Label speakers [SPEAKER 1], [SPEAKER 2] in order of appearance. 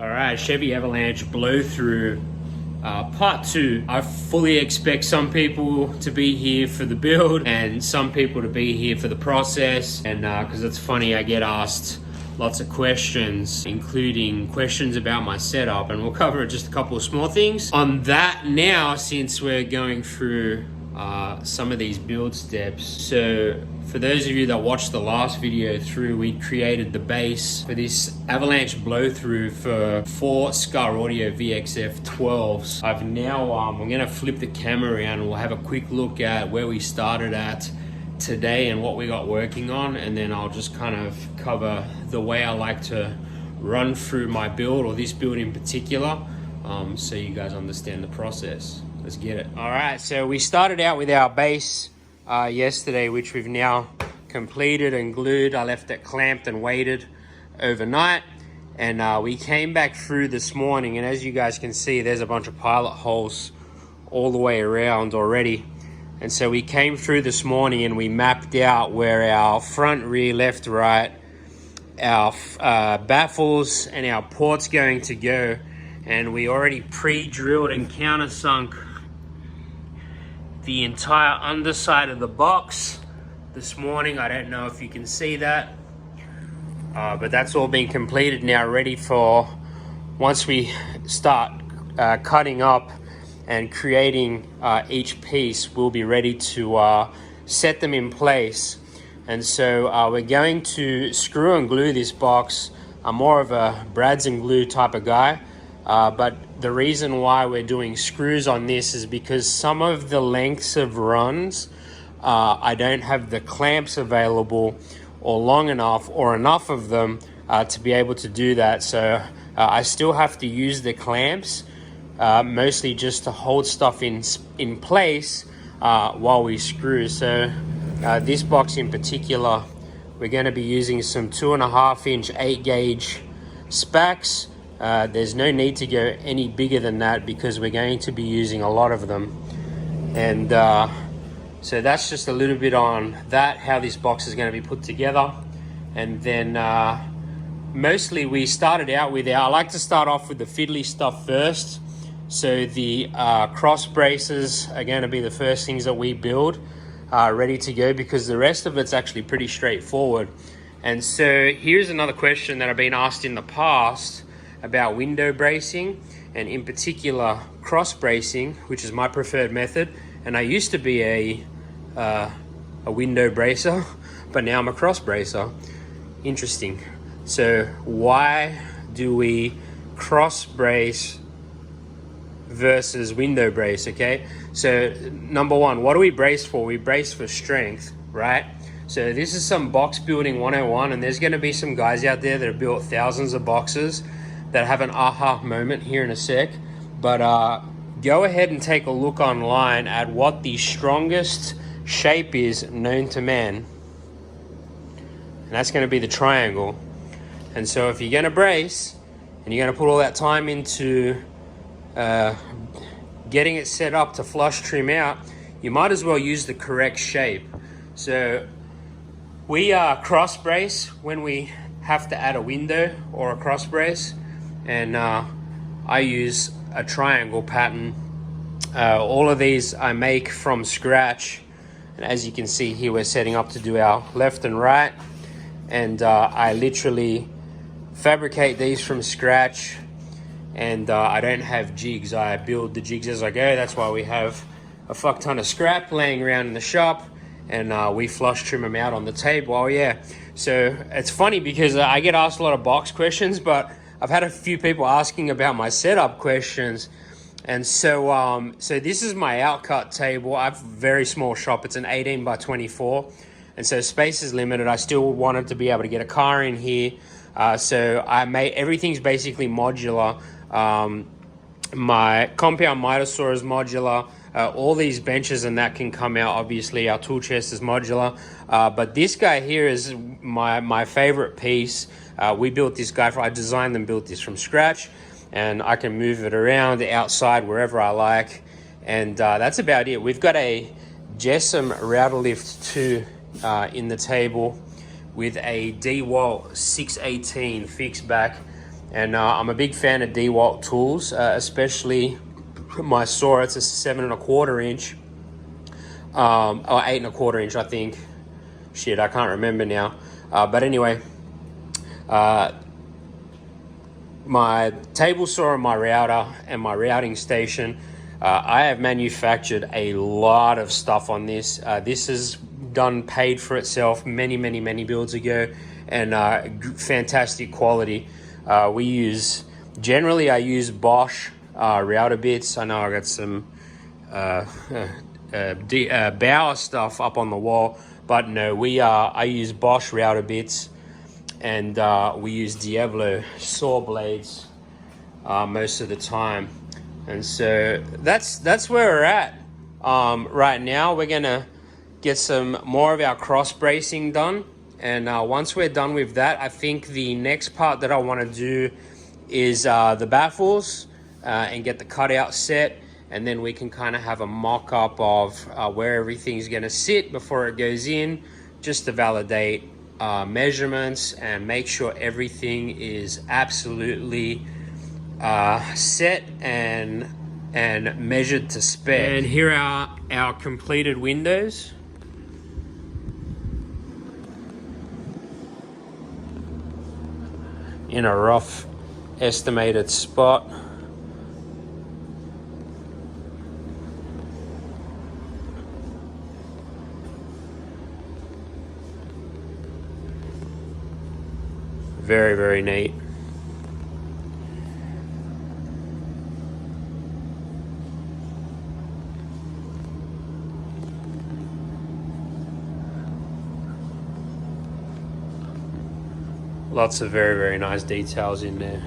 [SPEAKER 1] All right, Chevy Avalanche blow through part 2. I fully expect some people to be here for the build and some people to be here for the process. And because it's funny, I get asked lots of questions, including questions about my setup, and we'll cover just a couple of small things on that now, since we're going through some of these build steps. So for those of you that watched the last video through, we created the base for this Avalanche blow through for 4 Scar Audio VXF 12s. I've now, I'm gonna flip the camera around and we'll have a quick look at where we started at today and what we got working on, and then I'll just kind of cover the way I like to run through my build, or this build in particular, so you guys understand the process. Let's get it. All right, so we started out with our base yesterday, which we've now completed and glued. I left it clamped and weighted overnight, and we came back through this morning, and as you guys can see, there's a bunch of pilot holes all the way around already. And so we came through this morning and we mapped out where our front, rear, left, right, our baffles and our ports going to go. And we already pre-drilled and countersunk the entire underside of the box this morning. I don't know if you can see that, but that's all been completed now, ready for once we start cutting up and creating each piece, we'll be ready to set them in place. And so we're going to screw and glue this box. I'm more of a brads and glue type of guy, but the reason why we're doing screws on this is because some of the lengths of runs, I don't have the clamps available or long enough or enough of them to be able to do that. So I still have to use the clamps, mostly just to hold stuff in place while we screw. So this box in particular, we're going to be using some 2.5-inch 8-gauge spacks. There's no need to go any bigger than that because we're going to be using a lot of them. And so that's just a little bit on that, how this box is going to be put together. And then mostly we started out with I like to start off with the fiddly stuff first. So the cross braces are going to be the first things that we build ready to go, because the rest of it's actually pretty straightforward. And so here's another question that I've been asked in the past about window bracing, and in particular cross bracing, which is my preferred method. And I used to be a window bracer, but now I'm a cross bracer. Interesting. So why do we cross brace versus window brace? Okay, so number one, what do we brace for? We brace for strength, right? So this is some box building 101, and there's going to be some guys out there that have built thousands of boxes that have an aha moment here in a sec. But go ahead and take a look online at what the strongest shape is known to man, and that's going to be the triangle. And so if you're going to brace and you're going to put all that time into getting it set up to flush trim out, you might as well use the correct shape. So we cross brace when we have to add a window or a cross brace, and I use a triangle pattern. All of these I make from scratch, and as you can see here, we're setting up to do our left and right, and I literally fabricate these from scratch. And I don't have jigs. I build the jigs as I go. That's why we have a fuck ton of scrap laying around in the shop, and we flush trim them out on the table. Oh yeah. So it's funny because I get asked a lot of box questions, but I've had a few people asking about my setup questions. And so so this is my outcut table. I have a very small shop. It's an 18 by 24. And so space is limited. I still wanted to be able to get a car in here. So I made, everything's basically modular. My compound miter saw is modular. All these benches and that can come out. Obviously our tool chest is modular, but this guy here is my favorite piece. We built this guy I designed and built this from scratch, and I can move it around outside wherever I like. And that's about it. We've got a Jessam router lift 2 in the table with a DeWalt 618 fixed back. And I'm a big fan of DeWalt tools, especially my saw. It's a 7¼ inch, or 8¼ inch, I think. Shit, I can't remember now. But anyway, my table saw and my router and my routing station, I have manufactured a lot of stuff on this. This is paid for itself many builds ago, and fantastic quality. I use Bosch router bits. I know I got some Bauer stuff up on the wall, but no, I use Bosch router bits, and we use Diablo saw blades most of the time. And so that's where we're at right now. We're gonna get some more of our cross bracing done, and once we're done with that, I think the next part that I want to do is the baffles and get the cutout set, and then we can kind of have a mock-up of where everything's gonna sit before it goes in, just to validate measurements and make sure everything is absolutely set and measured to spec. And here are our completed windows. In a rough estimated spot. Very neat. Lots of very nice details in there.